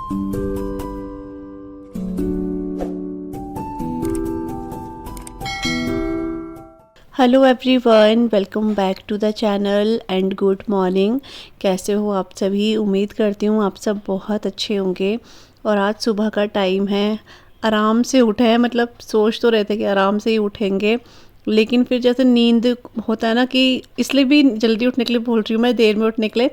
Hello everyone, welcome back to the channel and good morning. कैसे हो आप सभी? उम्मीद करती हूँ आप सब बहुत अच्छे होंगे। और आज सुबह का टाइम है, आराम से उठे हैं। मतलब सोच तो रहे थे कि आराम से ही उठेंगे, लेकिन फिर जैसे नींद होता है ना, कि इसलिए भी जल्दी उठने के लिए बोल रही हूँ मैं, देर में उठने के लिए,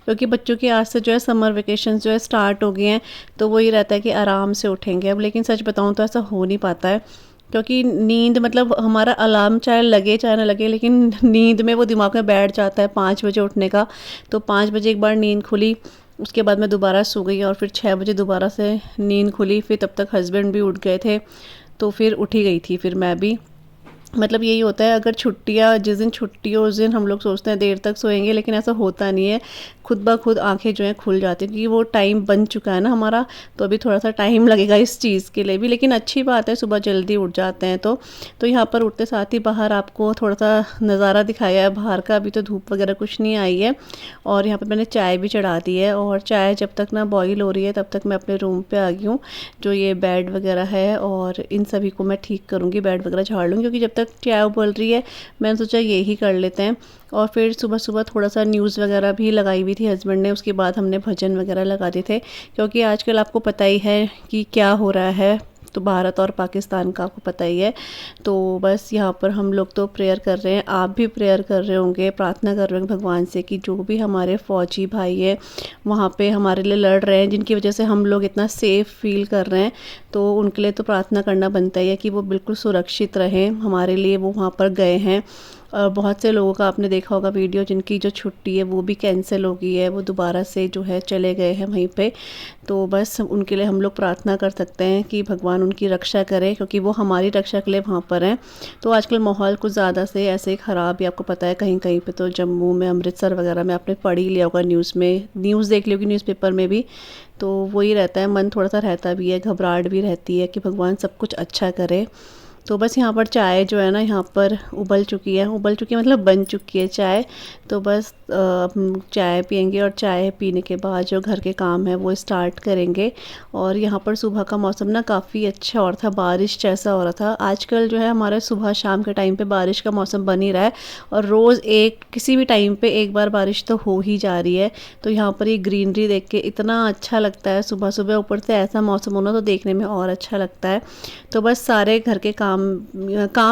क्योंकि बच्चों की आज से जो है समर वेकेशन जो है स्टार्ट हो गए हैं। तो वही रहता है कि आराम से उठेंगे अब, लेकिन सच बताऊँ तो ऐसा हो नहीं पाता है, क्योंकि नींद मतलब हमारा अलार्म चाहे लगे चाहे ना लगे, लेकिन नींद में वो दिमाग में बैठ जाता है 5 बजे उठने का। तो 5 बजे एक बार नींद खुली, उसके बाद मैं दोबारा सो गई और फिर 6 बजे दोबारा से नींद खुली। फिर तब तक हस्बैंड भी उठ गए थे, तो फिर उठ ही गई थी फिर मैं भी। मतलब यही होता है, अगर छुट्टियाँ, जिस दिन छुट्टी हो उस दिन हम लोग सोचते हैं देर तक सोएंगे, लेकिन ऐसा होता नहीं है। खुद ब खुद आंखें जो हैं खुल जाती हैं, क्योंकि वो टाइम बन चुका है ना हमारा। तो अभी थोड़ा सा टाइम लगेगा इस चीज़ के लिए भी, लेकिन अच्छी बात है सुबह जल्दी उठ जाते हैं तो यहाँ पर उठते साथ ही बाहर आपको थोड़ा सा नज़ारा दिखाया है बाहर का। अभी तो धूप वगैरह कुछ नहीं आई है, और यहाँ पर मैंने चाय भी चढ़ा दी है। और चाय जब तक ना बॉईल हो रही है तब तक मैं अपने रूम पे आ गई हूँ। जो ये बेड वगैरह है और इन सभी को मैं ठीक करूँगी, बेड वगैरह झाड़ लूँगी, क्योंकि जब तक चाय उबल रही है मैंने सोचा ये ही कर लेते हैं। और फिर सुबह सुबह थोड़ा सा न्यूज़ वगैरह भी लगाई हुई थी हस्बैंड ने, उसके बाद हमने भजन वगैरह लगा दिए थे, क्योंकि आजकल आपको पता ही है कि क्या हो रहा है। तो भारत और पाकिस्तान का आपको पता ही है। तो बस यहाँ पर हम लोग तो प्रेयर कर रहे हैं, आप भी प्रेयर कर रहे होंगे, प्रार्थना कर रहे होंगे भगवान से कि जो भी हमारे फौजी भाई है वहाँ पे हमारे लिए लड़ रहे हैं, जिनकी वजह से हम लोग इतना सेफ़ फील कर रहे हैं, तो उनके लिए तो प्रार्थना करना बनता ही है कि वो बिल्कुल सुरक्षित रहें हमारे लिए। वो वहाँ पर गए हैं, और बहुत से लोगों का आपने देखा होगा वीडियो, जिनकी जो छुट्टी है वो भी कैंसिल हो गई है, वो दोबारा से जो है चले गए हैं वहीं पे। तो बस उनके लिए हम लोग प्रार्थना कर सकते हैं कि भगवान उनकी रक्षा करे, क्योंकि वो हमारी रक्षा के लिए वहाँ पर हैं। तो आजकल माहौल कुछ ज़्यादा से ऐसे ही ख़राब ही आपको पता है, कहीं कहीं पे तो जम्मू में, अमृतसर वगैरह में आपने पढ़ ही लिया होगा न्यूज़ में, न्यूज़ देख ली होगी न्यूज़पेपर में भी। तो वही रहता है, मन थोड़ा सा रहता भी है, घबराहट भी रहती है कि भगवान सब कुछ अच्छा करे। तो बस यहाँ पर चाय जो है ना, यहाँ पर उबल चुकी है, उबल चुकी है मतलब बन चुकी है चाय। तो बस हम चाय पियेंगे, और चाय पीने के बाद जो घर के काम है वो स्टार्ट करेंगे। और यहाँ पर सुबह का मौसम ना काफ़ी अच्छा और था, बारिश जैसा हो रहा था। आजकल जो है हमारे सुबह शाम के टाइम पे बारिश का मौसम बन ही रहा है, और रोज़ एक किसी भी टाइम पे एक बार बारिश तो हो ही जा रही है। तो यहाँ पर ये ग्रीनरी देख के इतना अच्छा लगता है सुबह सुबह, ऊपर से ऐसा मौसम होना तो देखने में और अच्छा लगता है। तो बस सारे घर के काम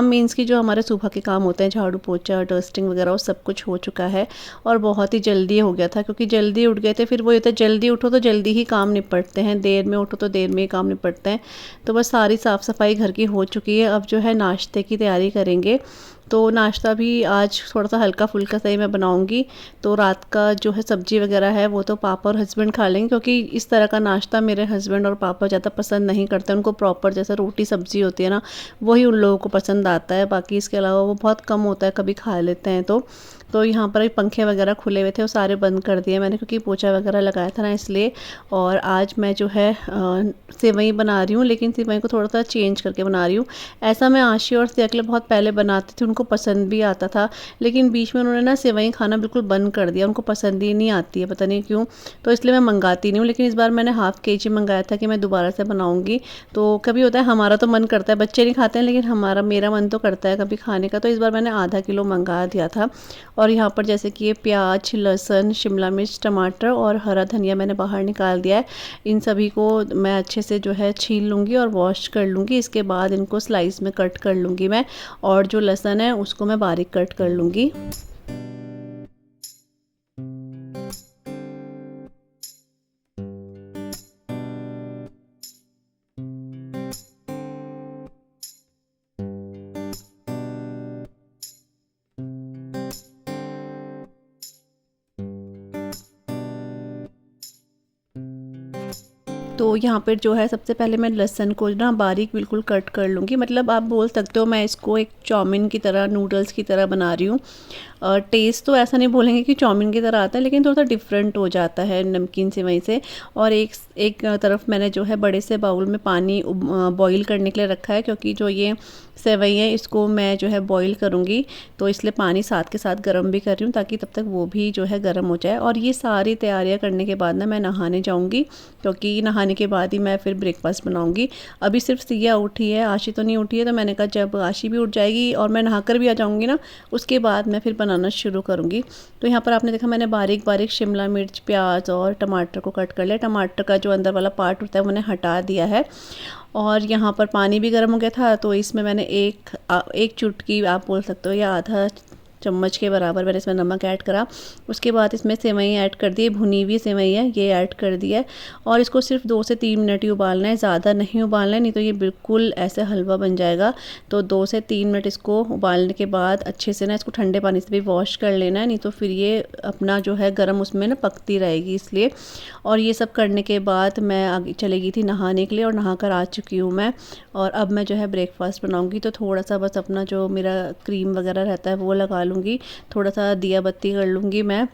मीन्स कि जो हमारे सुबह के काम होते हैं, झाड़ू पोछा डस्टिंग वगैरह, वो सब कुछ हो चुका है। और बहुत ही जल्दी हो गया था, क्योंकि जल्दी उठ गए थे। फिर वो ये था, जल्दी उठो तो जल्दी ही काम निपटते हैं, देर में उठो तो देर में ही काम निपटते हैं। तो बस सारी साफ़ सफाई घर की हो चुकी है, अब जो है नाश्ते की तैयारी करेंगे। तो नाश्ता भी आज थोड़ा सा हल्का फुल्का सही मैं बनाऊंगी। तो रात का जो है सब्जी वगैरह है वो तो पापा और हस्बैंड खा लेंगे, क्योंकि इस तरह का नाश्ता मेरे हस्बैंड और पापा ज़्यादा पसंद नहीं करते। उनको प्रॉपर जैसा रोटी सब्जी होती है ना, वही उन लोगों को पसंद आता है। बाकी इसके अलावा वो बहुत कम होता है, कभी खा लेते हैं। तो यहाँ पर पंखे वगैरह खुले हुए थे, वो सारे बंद कर दिए मैंने, क्योंकि पोछा वगैरह लगाया था ना इसलिए। और आज मैं जो है सेवई बना रही हूँ, लेकिन सेवई को थोड़ा सा चेंज करके बना रही हूँ। ऐसा मैं आशी और सेकले बहुत पहले बनाती थी, उनको पसंद भी आता था, लेकिन बीच में उन्होंने ना सेवई खाना बिल्कुल बंद कर दिया, उनको पसंद ही नहीं आती है, पता नहीं क्यों। तो इसलिए मैं मंगाती नहीं हूँ, लेकिन इस बार मैंने हाफ़ केजी मंगाया था कि मैं दोबारा से बनाऊँगी। तो कभी होता है हमारा तो मन करता है, बच्चे नहीं खाते हैं, लेकिन मेरा मन तो करता है कभी खाने का। तो इस बार मैंने आधा किलो मंगा दिया था। और यहाँ पर जैसे कि ये प्याज, लहसुन, शिमला मिर्च, टमाटर और हरा धनिया मैंने बाहर निकाल दिया है। इन सभी को मैं अच्छे से जो है छील लूँगी और वॉश कर लूँगी। इसके बाद इनको स्लाइस में कट कर लूँगी मैं, और जो लहसुन है उसको मैं बारीक कट कर लूँगी। तो यहाँ पर जो है सबसे पहले मैं लहसुन को ना बारीक बिल्कुल कट कर लूँगी। मतलब आप बोल सकते हो मैं इसको एक चाउमीन की तरह, नूडल्स की तरह बना रही हूँ। टेस्ट तो ऐसा नहीं बोलेंगे कि चाउमीन की तरह आता है, लेकिन थोड़ा सा डिफरेंट हो जाता है नमकीन सेवई से। और एक तरफ मैंने जो है बड़े से बाउल में पानी बॉईल करने के लिए रखा है, क्योंकि जो ये सेवइयाँ इसको मैं जो है बॉईल करूँगी, तो इसलिए पानी साथ के साथ गर्म भी कर रही हूँ ताकि तब तक वो भी जो है गर्म हो जाए। और ये सारी तैयारियाँ करने के बाद ना मैं नहाने जाऊँगी, क्योंकि नहाने के बाद ही मैं फिर ब्रेकफास्ट बनाऊँगी। अभी सिर्फ सिया उठी है, आशी तो नहीं उठी है, तो मैंने कहा जब आशी भी उठ जाएगी और मैं नहाकर भी आ जाऊँगी ना, उसके बाद मैं फिर बनाना शुरू करूँगी। तो यहाँ पर आपने देखा मैंने बारीक बारीक शिमला मिर्च, प्याज और टमाटर को कट कर लिया। टमाटर का जो अंदर वाला पार्ट होता है मैंने हटा दिया है। और यहाँ पर पानी भी गर्म हो गया था, तो इसमें मैंने एक चुटकी आप बोल सकते हो या आधा चम्मच के बराबर मैंने इसमें नमक ऐड करा। उसके बाद इसमें सेवई ऐड कर दी, भुनी हुई सेवई है ये ऐड कर दी है। और इसको सिर्फ 2 से 3 मिनट ही उबालना है, ज़्यादा नहीं उबालना है, नहीं तो ये बिल्कुल ऐसे हलवा बन जाएगा। तो 2 से 3 मिनट इसको उबालने के बाद अच्छे से ना इसको ठंडे पानी से भी वॉश कर लेना है, नहीं तो फिर ये अपना जो है गर्म उसमें ना पकती रहेगी इसलिए। और ये सब करने के बाद मैं आगे चली गई थी नहाने के लिए, और नहा कर आ चुकी हूँ मैं। और अब मैं जो है ब्रेकफास्ट बनाऊँगी, तो थोड़ा सा बस अपना जो मेरा क्रीम वगैरह रहता है वो लगा लूँगी, थोड़ा सा दिया बत्ती कर लूँगी, मैं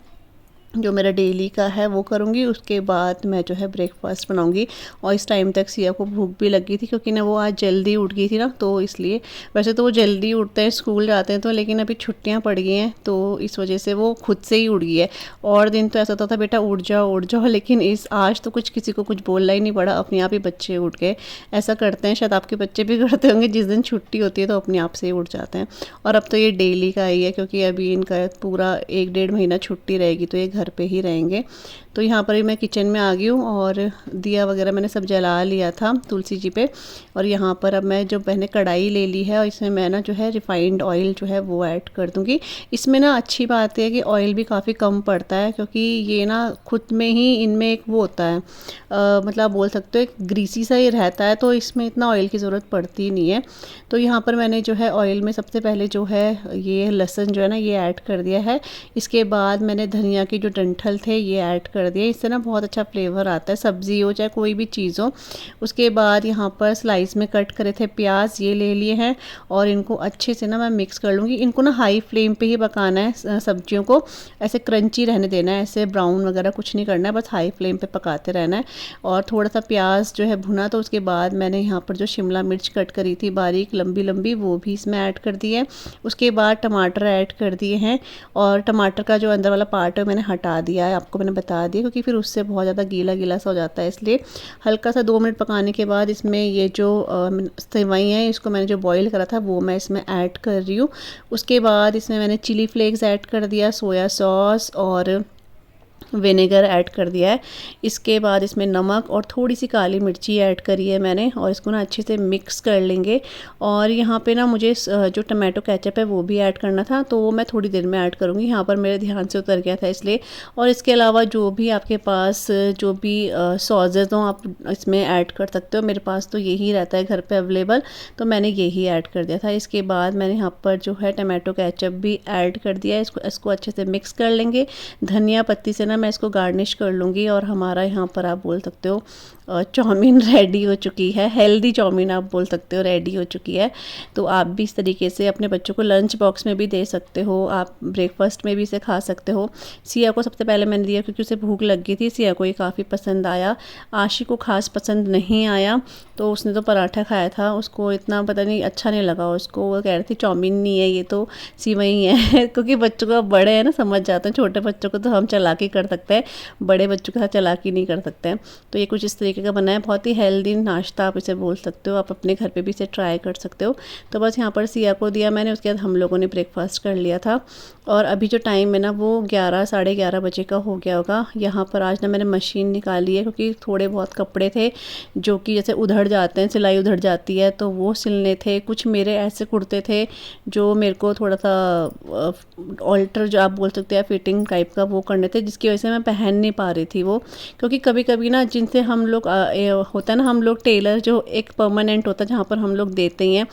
जो मेरा डेली का है वो करूँगी। उसके बाद मैं जो है ब्रेकफास्ट बनाऊँगी। और इस टाइम तक सिया को भूख भी लगी थी, क्योंकि ना वो आज जल्दी उठ गई थी ना, तो इसलिए। वैसे तो वो जल्दी उठते हैं, स्कूल जाते हैं तो, लेकिन अभी छुट्टियाँ पड़ गई हैं तो इस वजह से वो खुद से ही उठ गई है। और दिन तो ऐसा होता था बेटा उठ जाओ, लेकिन आज तो किसी को कुछ बोलना ही नहीं पड़ा, अपने आप ही बच्चे उठ गए। ऐसा करते हैं, शायद आपके बच्चे भी करते होंगे, जिस दिन छुट्टी होती है तो अपने आप से ही उठ जाते हैं। और अब तो ये डेली का ही है, क्योंकि अभी इनका पूरा 1-1.5 महीना छुट्टी रहेगी, तो ये घर पे ही रहेंगे। तो यहाँ पर ही मैं किचन में आ गई हूँ, और दिया वगैरह मैंने सब जला लिया था तुलसी जी पे। और यहाँ पर अब मैं जो मैंने कढ़ाई ले ली है, और इसमें मैं ना जो है रिफाइंड ऑयल जो है वो ऐड कर दूँगी। इसमें ना अच्छी बात है कि ऑयल भी काफ़ी कम पड़ता है, क्योंकि ये ना खुद में ही इनमें एक वो होता है, मतलब आप बोल सकते हो एक ग्रीसी सा ही रहता है, तो इसमें इतना ऑयल की ज़रूरत पड़ती नहीं है। तो यहाँ पर मैंने जो है ऑयल में सबसे पहले जो है ये लहसुन जो है ना ये ऐड कर दिया है। इसके बाद मैंने धनिया के जो डंठल थे ये ऐड कर दिए, इससे ना बहुत अच्छा फ्लेवर आता है, सब्ज़ी हो चाहे कोई भी चीज़ हो। उसके बाद यहाँ पर स्लाइस में कट करे थे प्याज, ये ले लिए हैं, और इनको अच्छे से ना मैं मिक्स कर लूँगी। इनको ना हाई फ्लेम पे ही पकाना है, सब्जियों को ऐसे क्रंची रहने देना है, ऐसे ब्राउन वगैरह कुछ नहीं करना है, बस हाई फ्लेम पे पकाते रहना है। और थोड़ा सा प्याज जो है भुना, तो उसके बाद मैंने यहाँ पर जो शिमला मिर्च कट करी थी बारीक लंबी लंबी, वो भी इसमें ऐड कर दी है। उसके बाद टमाटर ऐड कर दिए हैं, और टमाटर का जो अंदर वाला पार्ट है मैंने हटा दिया है, आपको मैंने बता दिया, क्योंकि फिर उससे बहुत ज़्यादा गीला गीला सा हो जाता है। इसलिए हल्का सा 2 मिनट पकाने के बाद इसमें ये जो सेवई है इसको मैंने जो बॉईल करा था वो मैं इसमें ऐड कर रही हूँ। उसके बाद इसमें मैंने चिली फ्लेक्स ऐड कर दिया, सोया सॉस और विनेगर ऐड कर दिया है। इसके बाद इसमें नमक और थोड़ी सी काली मिर्ची ऐड करी है मैंने, और इसको ना अच्छे से मिक्स कर लेंगे। और यहाँ पे ना मुझे जो टमाटो केचप है वो भी ऐड करना था, तो वो मैं थोड़ी देर में ऐड करूँगी, यहाँ पर मेरे ध्यान से उतर गया था इसलिए। और इसके अलावा जो भी आपके पास जो भी सॉसेज हों आप इसमें ऐड कर सकते हो, मेरे पास तो यही रहता है घर पर अवेलेबल, तो मैंने यही ऐड कर दिया था। इसके बाद मैंने यहाँ पर जो है टमाटो केचप भी ऐड कर दिया है, इसको अच्छे से मिक्स कर लेंगे। धनिया पत्ती से ना मैं इसको गार्निश कर लूँगी, और हमारा यहाँ पर आप बोल सकते हो चाउमीन रेडी हो चुकी है, हेल्दी चाउमीन आप बोल सकते हो रेडी हो चुकी है। तो आप भी इस तरीके से अपने बच्चों को लंच बॉक्स में भी दे सकते हो, आप ब्रेकफास्ट में भी इसे खा सकते हो। सिया को सबसे पहले मैंने दिया क्योंकि उसे भूख लग गई थी, सिया को ये काफ़ी पसंद आया। आशी को खास पसंद नहीं आया, तो उसने तो पराठा खाया था, उसको इतना पता नहीं अच्छा नहीं लगा उसको, वो कह रही थी चाउमीन नहीं है ये तो सिवई है क्योंकि बच्चों का बड़े हैं ना समझ जाते हैं, छोटे बच्चों को तो हम चालाकी कर सकते हैं, बड़े बच्चों के साथ चालाकी नहीं कर सकते हैं। तो ये कुछ इस तरीके का बना है, बहुत ही हेल्दी नाश्ता आप इसे बोल सकते हो, आप अपने घर पे भी इसे ट्राई कर सकते हो। तो बस यहाँ पर सिया को दिया मैंने, उसके बाद हम लोगों ने ब्रेकफास्ट कर लिया था। और अभी जो टाइम है ना वो 11 साढ़े 11 बजे का हो गया होगा। यहाँ पर आज ना मैंने मशीन निकाली है, क्योंकि थोड़े बहुत कपड़े थे जो कि जैसे उधड़ जाते हैं, सिलाई उधड़ जाती है, तो वो सिलने थे। कुछ मेरे ऐसे कुर्ते थे जो मेरे को थोड़ा सा ऑल्टर जो आप बोल सकते हैं फिटिंग टाइप का वो करने थे, जिसकी वजह से मैं पहन नहीं पा रही थी वो। क्योंकि कभी कभी ना जिनसे हम लोग होता है ना, हम लोग टेलर जो एक परमानेंट होता है जहाँ पर हम लोग देते हैं,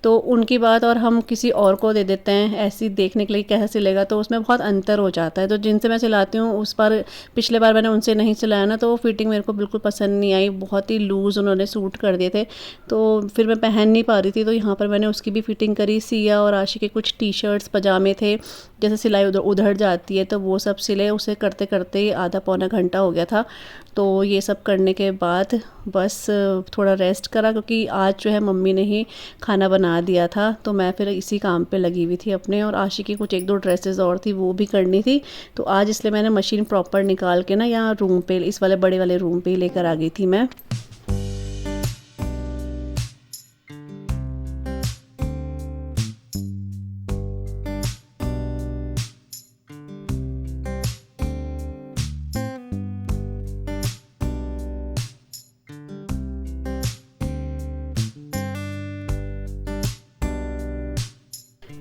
तो उनकी बात और हम किसी और को दे देते हैं ऐसी देखने के लिए कैसा सिलेगा, तो उसमें बहुत अंतर हो जाता है। तो जिनसे मैं सिलाती हूँ उस पर पिछले बार मैंने उनसे नहीं सिलाया ना, तो वो फिटिंग मेरे को बिल्कुल पसंद नहीं आई, बहुत ही लूज़ उन्होंने सूट कर दिए थे, तो फिर मैं पहन नहीं पा रही थी। तो यहाँ पर मैंने उसकी भी फिटिंग करी। सिया और आशी के कुछ टी शर्ट्स पजामे थे, जैसे सिलाई उधर उधड़ जाती है, तो वो सब सिले, उसे करते करते ही आधा पौना घंटा हो गया था। तो ये सब करने के बाद बस थोड़ा रेस्ट करा, क्योंकि आज जो है मम्मी ने ही खाना बना बना दिया था, तो मैं फिर इसी काम पे लगी हुई थी अपने। और आशी की कुछ 1-2 ड्रेसेस और थी, वो भी करनी थी। तो आज इसलिए मैंने मशीन प्रॉपर निकाल के ना यहाँ रूम पे, इस वाले बड़े वाले रूम पे ही लेकर आ गई थी मैं।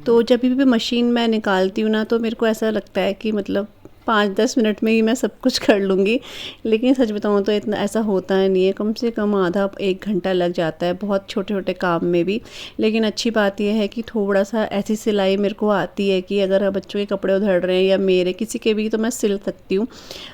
तो जब भी मशीन मैं निकालती हूँ ना, तो मेरे को ऐसा लगता है कि मतलब 5-10 मिनट में ही मैं सब कुछ कर लूँगी। लेकिन सच बताऊँ तो इतना ऐसा होता है नहीं है, कम से कम आधा 1 घंटा लग जाता है बहुत छोटे छोटे काम में भी। लेकिन अच्छी बात यह है कि थोड़ा सा ऐसी सिलाई मेरे को आती है कि अगर बच्चों के कपड़े उधड़ रहे हैं या मेरे किसी के भी, तो मैं सिल सकती हूँ।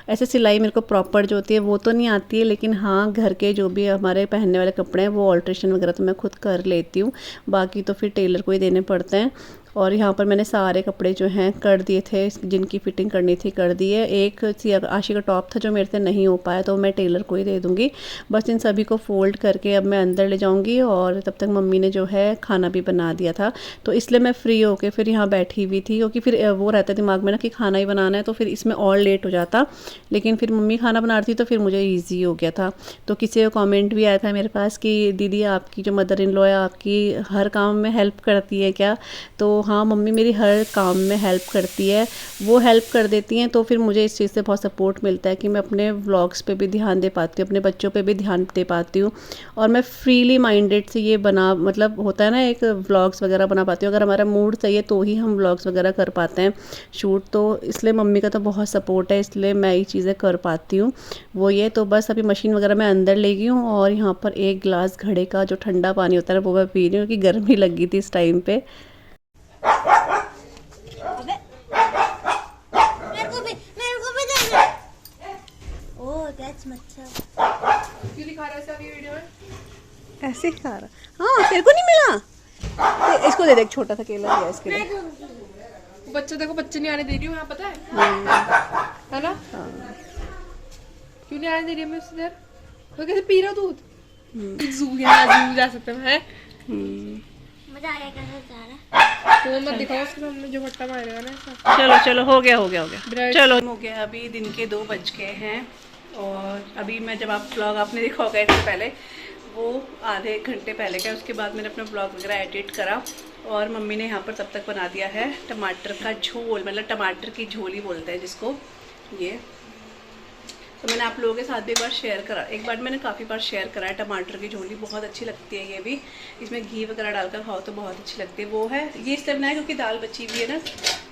ऐसे सिलाई मेरे को प्रॉपर जो होती है वो तो नहीं आती है, लेकिन हाँ घर के जो भी हमारे पहनने वाले कपड़े हैं वो ऑल्ट्रेशन वगैरह तो मैं खुद कर लेती हूँ। बाकी तो फिर टेलर को ही देने पड़ते हैं। और यहाँ पर मैंने सारे कपड़े जो हैं कर दिए थे, जिनकी फ़िटिंग करनी थी कर दी है। एक आशी का टॉप था जो मेरे से नहीं हो पाया, तो मैं टेलर को ही दे दूँगी। बस इन सभी को फ़ोल्ड करके अब मैं अंदर ले जाऊँगी। और तब तक मम्मी ने जो है खाना भी बना दिया था, तो इसलिए मैं फ़्री होकर फिर यहाँ बैठी हुई थी। क्योंकि फिर वो रहता है दिमाग में ना कि खाना ही बनाना है, तो फिर इसमें और लेट हो जाता। लेकिन फिर मम्मी खाना बना रही थी तो फिर मुझे ईजी हो गया था। तो किसी का कॉमेंट भी आया था मेरे पास कि दीदी आपकी जो मदर इन लॉ है आपकी हर काम में हेल्प करती है क्या? तो हाँ, मम्मी मेरी हर काम में हेल्प करती है। वो हेल्प कर देती हैं तो फिर मुझे इस चीज़ से बहुत सपोर्ट मिलता है कि मैं अपने व्लॉग्स पे भी ध्यान दे पाती हूँ, अपने बच्चों पे भी ध्यान दे पाती हूँ। और मैं फ्रीली माइंडेड से ये बना, मतलब होता है ना, एक व्लॉग्स वगैरह बना पाती हूँ। अगर हमारा मूड सही है तो ही हम व्लॉग्स वगैरह कर पाते हैं शूट। तो इसलिए मम्मी का तो बहुत सपोर्ट है, इसलिए मैं ये चीज़ें कर पाती हूँ। वो ये तो बस अभी मशीन वगैरह मैं अंदर ले गई हूँ। और यहाँ पर 1 गिलास घड़े का जो ठंडा पानी होता है वो मैं पी रही हूँ, क्योंकि गर्मी लगी थी इस टाइम पे। क्यों दिखा रहा है ऐसा वीडियो में? ऐसे ही खा रहा। हाँ, तेरे को नहीं मिला? इसको दे दे, एक छोटा सा केला दिया इसके लिए। बच्चे देखो, बच्चे नहीं आने दे रही हूँ यहाँ, पता है है ना? क्यों नहीं आने दे रही है मैं उससे देर? वो कैसे पी रहा दूध? जू जा सकते हैं। मजा आया कैसे जा रहा है? तो मत दिखाओ उसके सामने जो भट्टा मारेगा ना ऐसा। चलो चलो, हो गया चलो हो गया। अभी दिन के 2 बज गए हैं। और अभी मैं जब आप ब्लॉग आपने देखा होगा इससे पहले, वो आधे घंटे पहले का, उसके बाद मैंने अपना ब्लॉग वगैरह एडिट करा। और मम्मी ने यहाँ पर तब तक बना दिया है टमाटर का झोल, मतलब टमाटर की झोली बोलते हैं जिसको। ये तो मैंने आप लोगों के साथ भी एक बार शेयर करा, एक बार मैंने काफ़ी बार शेयर करा है। टमाटर की झोली बहुत अच्छी लगती है। ये भी इसमें घी वगैरह डालकर खाओ तो बहुत अच्छी लगती है। वो है ये इसलिए बनाया क्योंकि दाल बची हुई है ना,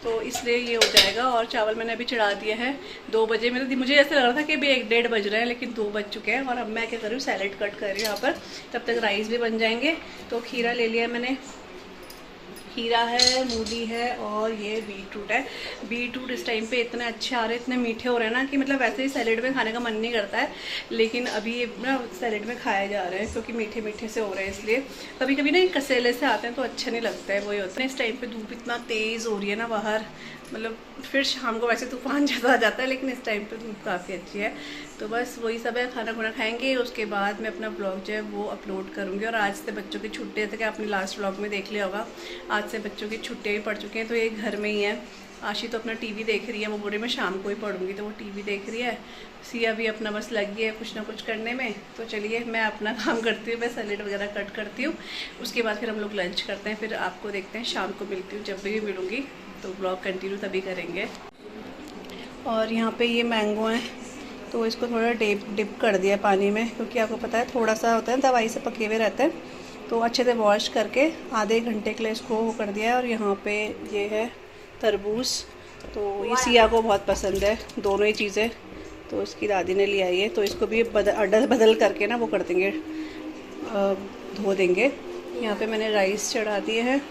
तो इसलिए ये हो जाएगा। और चावल मैंने अभी चढ़ा दिया है 2 बजे। मुझे ऐसा लग रहा था कि अभी 1-1:30 बज रहे हैं, लेकिन 2 बज चुके हैं। और अब मैं क्या कर रही हूँ, सैलेड कट कर रही हूँ यहाँ पर, तब तक राइस भी बन जाएंगे। तो खीरा ले लिया मैंने, खीरा है, मूली है और ये बीटरूट है। बीटरूट इस टाइम पे इतने अच्छे आ रहे हैं, इतने मीठे हो रहे हैं ना कि मतलब वैसे ही सैलेड में खाने का मन नहीं करता है, लेकिन अभी ये ना सैलेड में खाए जा रहे हैं क्योंकि मीठे मीठे से हो रहे हैं। इसलिए कभी कभी ना कसेले से आते हैं तो अच्छे नहीं लगता है, वही होता है। इस टाइम पे धूप इतना तेज़ हो रही है ना बाहर, मतलब फिर शाम को वैसे तूफान ज़्यादा आ जाता है, लेकिन इस टाइम पे धूप काफ़ी अच्छी है। तो बस वही सब है, खाना खुना खाएंगे, उसके बाद मैं अपना ब्लॉग जो है वो अपलोड करूँगी। और आज से बच्चों की छुट्टी, जैसे कि आपने लास्ट ब्लॉग में देख लिया होगा, आज से बच्चों की छुट्टियाँ भी पड़ चुकी हैं, तो ये घर में ही है। आशी तो अपना टीवी देख रही है, वो बोल रही मैं शाम को ही पढ़ूंगी, तो वो टीवी देख रही है। सिया भी अपना बस लगी है कुछ ना कुछ करने में। तो चलिए मैं अपना काम करती हूँ, मैं सैलेड वगैरह कट करती हूँ, उसके बाद फिर हम लोग लंच करते हैं। फिर आपको देखते हैं, शाम को मिलती हूँ, जब भी मिलूँगी तो ब्लॉग कंटिन्यू तभी करेंगे। और यहाँ पे ये मैंगो है, तो इसको थोड़ा डिप कर दिया पानी में, क्योंकि आपको पता है थोड़ा सा होता है दवाई से पके हुए रहते हैं। तो अच्छे से वॉश करके आधे घंटे के लिए इसको वो कर दिया है। और यहाँ पे ये है तरबूज, तो ये सिया को बहुत पसंद है दोनों ही चीज़ें, तो इसकी दादी ने ले आई है। तो इसको भी बदल करके ना वो कर देंगे, धो देंगे। यहाँ पे मैंने राइस चढ़ा दिए हैं।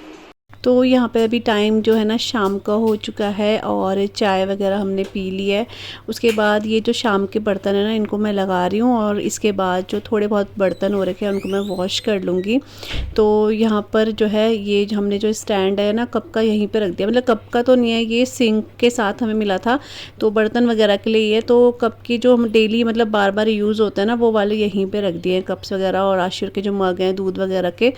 तो यहाँ पे अभी टाइम जो है ना शाम का हो चुका है और चाय वगैरह हमने पी ली है। उसके बाद ये जो शाम के बर्तन है ना इनको मैं लगा रही हूँ और इसके बाद जो थोड़े बहुत बर्तन हो रखे हैं उनको मैं वॉश कर लूँगी। तो यहाँ पर जो है ये जो हमने जो स्टैंड है ना कप का यहीं पे रख दिया, मतलब कप का तो नहीं है, ये सिंक के साथ हमें मिला था तो बर्तन वगैरह के लिए ये, तो कप की जो हम डेली मतलब बार बार यूज़ होता है ना वो वाले यहीं पे रख दिए हैं कप्स वगैरह। और आशिर के जो मग हैं दूध वगैरह के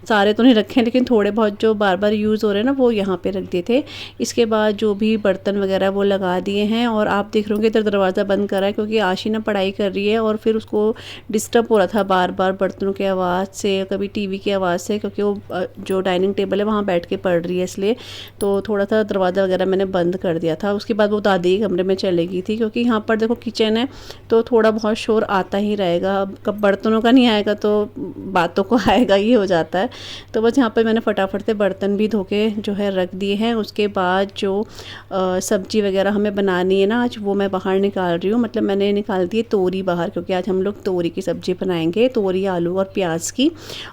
सारे तो नहीं रखे हैं लेकिन थोड़े बहुत जो बार बार यूज़ हो रहे हैं ना वो यहाँ पे रख दिए थे। इसके बाद जो भी बर्तन वगैरह वो लगा दिए हैं और आप देख रहे होंगे इधर दरवाज़ा बंद करा है क्योंकि आशी ना पढ़ाई कर रही है और फिर उसको डिस्टर्ब हो रहा था बार बार बर्तनों की आवाज़ से, कभी टीवी की आवाज़ से, क्योंकि वो जो डाइनिंग टेबल है वहाँ बैठ के पढ़ रही है इसलिए तो थोड़ा सा दरवाज़ा वगैरह मैंने बंद कर दिया था। उसके बाद वो दादी के कमरे में चले गई थी क्योंकि यहाँ पर देखो किचन है तो थोड़ा बहुत शोर आता ही रहेगा। अब कब बर्तनों का नहीं आएगा तो बातों को आएगा, ये हो जाता है। तो बस यहाँ पर मैंने फटाफट से बर्तन भी धो के जो है रख दिए हैं। उसके बाद जो सब्जी वगैरह हमें बनानी है ना आज वो मैं बाहर निकाल रही हूँ, मतलब मैंने निकाल दी है तोरी बाहर क्योंकि आज हम लोग तोरी की सब्ज़ी बनाएंगे, तोरी आलू और प्याज की।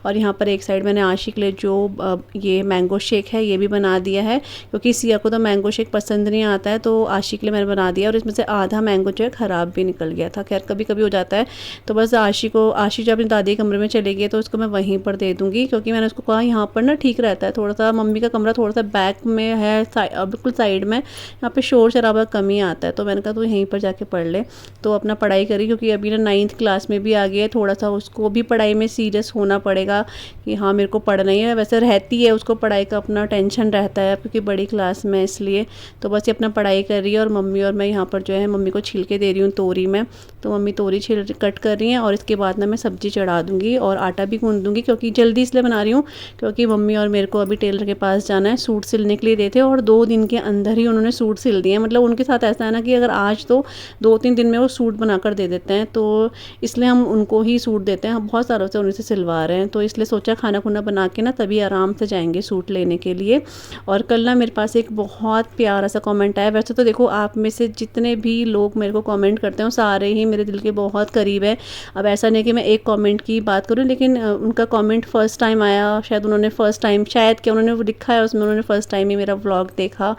और यहाँ पर एक साइड मैंने आशी के लिए जो ये मैंगो शेक है ये भी बना दिया है क्योंकि सिया को तो मैंगो शेक पसंद नहीं आता है तो आशी के लिए मैंने बना दिया और इसमें से आधा मैंगो जो है ख़राब भी निकल गया था। खैर कभी कभी हो जाता है। तो बस आशी जब अपनी दादी के कमरे में चले गई तो उसको मैं वहीं पर दे दूँगी क्योंकि मैंने उसको कहा यहाँ पर ना ठीक रहता है, थोड़ा सा मम्मी का कमरा थोड़ा सा बैक में है, बिल्कुल साइड में, यहाँ पे शोर शराबा कम ही आता है। तो मैंने कहा तो यहीं पर जाके पढ़ ले। तो अपना पढ़ाई करी क्योंकि अभी ना 9th क्लास में भी आ गई है, थोड़ा सा उसको भी पढ़ाई में सीरियस होना पड़ेगा कि हाँ मेरे को पढ़ना ही है। वैसे रहती है उसको पढ़ाई का अपना टेंशन रहता है क्योंकि बड़ी क्लास में इसलिए। तो बस ये अपना पढ़ाई कर रही है और मम्मी और मैं यहाँ पर जो है मम्मी को छिलके दे रही हूँ तोरी में। तो मम्मी तोरी कट कर रही हैं और इसके बाद ना मैं सब्ज़ी चढ़ा दूँगी और आटा भी गूँध दूँगी क्योंकि जल्दी इसलिए बना रही हूँ क्योंकि मम्मी और मेरे को अभी टेलर के पास जाना है, सूट सिलने के लिए देते और 2 दिन के अंदर ही उन्होंने सूट सिल दिए। मतलब उनके साथ ऐसा है ना कि अगर आज तो 2-3 दिन में वो सूट बनाकर दे देते हैं तो इसलिए हम उनको ही सूट देते हैं। हम बहुत सारों से उन्हीं से सिलवा रहे हैं तो इसलिए सोचा खाना खुना बना के ना तभी आराम से जाएंगे सूट लेने के लिए। और कल ना मेरे पास एक बहुत प्यारा सा कमेंट आया। वैसे तो देखो आप में से जितने भी लोग मेरे को कमेंट करते हैं सारे ही मेरे दिल के बहुत करीब है। अब ऐसा नहीं कि मैं एक कमेंट की बात करूं लेकिन उनका कमेंट फर्स्ट टाइम आया, शायद उन्होंने फर्स्ट टाइम, शायद क्या उन्होंने वो लिखा है उसमें उन्होंने फर्स्ट टाइम ही मेरा व्लॉग देखा,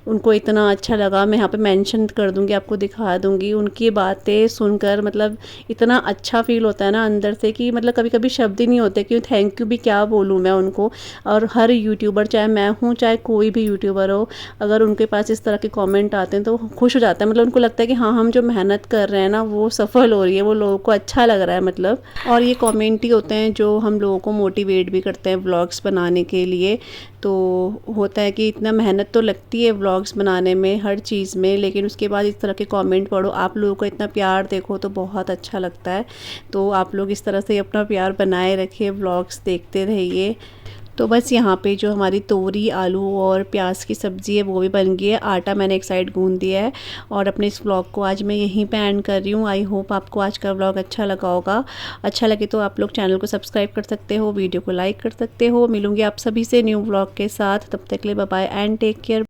उनको इतना अच्छा लगा। मैं यहाँ पे मेंशन कर दूँगी, आपको दिखा दूँगी। उनकी बातें सुनकर मतलब इतना अच्छा फील होता है ना अंदर से कि मतलब कभी कभी शब्द ही नहीं होते कि थैंक यू भी क्या बोलूँ मैं उनको। और हर यूट्यूबर चाहे मैं हूँ चाहे कोई भी यूट्यूबर हो, अगर उनके पास इस तरह के कमेंट आते हैं तो खुश हो जाता है। मतलब उनको लगता है कि हाँ हम जो मेहनत कर रहे हैं ना वो सफल हो रही है, वो लोगों को अच्छा लग रहा है मतलब। और ये कमेंट ही होते हैं जो हम लोगों को मोटिवेट भी करते हैं व्लॉग्स बनाने के लिए। तो होता है कि इतना मेहनत तो लगती है व्लॉग्स बनाने में हर चीज़ में, लेकिन उसके बाद इस तरह के कमेंट पढ़ो, आप लोगों को इतना प्यार देखो तो बहुत अच्छा लगता है। तो आप लोग इस तरह से अपना प्यार बनाए रखिए, व्लॉग्स देखते रहिए। तो बस यहाँ पे जो हमारी तोरी आलू और प्याज की सब्ज़ी है वो भी बन गई है। आटा मैंने एक साइड गूंद दिया है और अपने इस व्लॉग को आज मैं यहीं पे एंड कर रही हूँ। आई होप आपको आज का व्लॉग अच्छा लगा होगा। अच्छा लगे तो आप लोग चैनल को सब्सक्राइब कर सकते हो, वीडियो को लाइक कर सकते हो। मिलूँगी आप सभी से न्यू व्लॉग के साथ, तब तक के लिए bye bye and take care.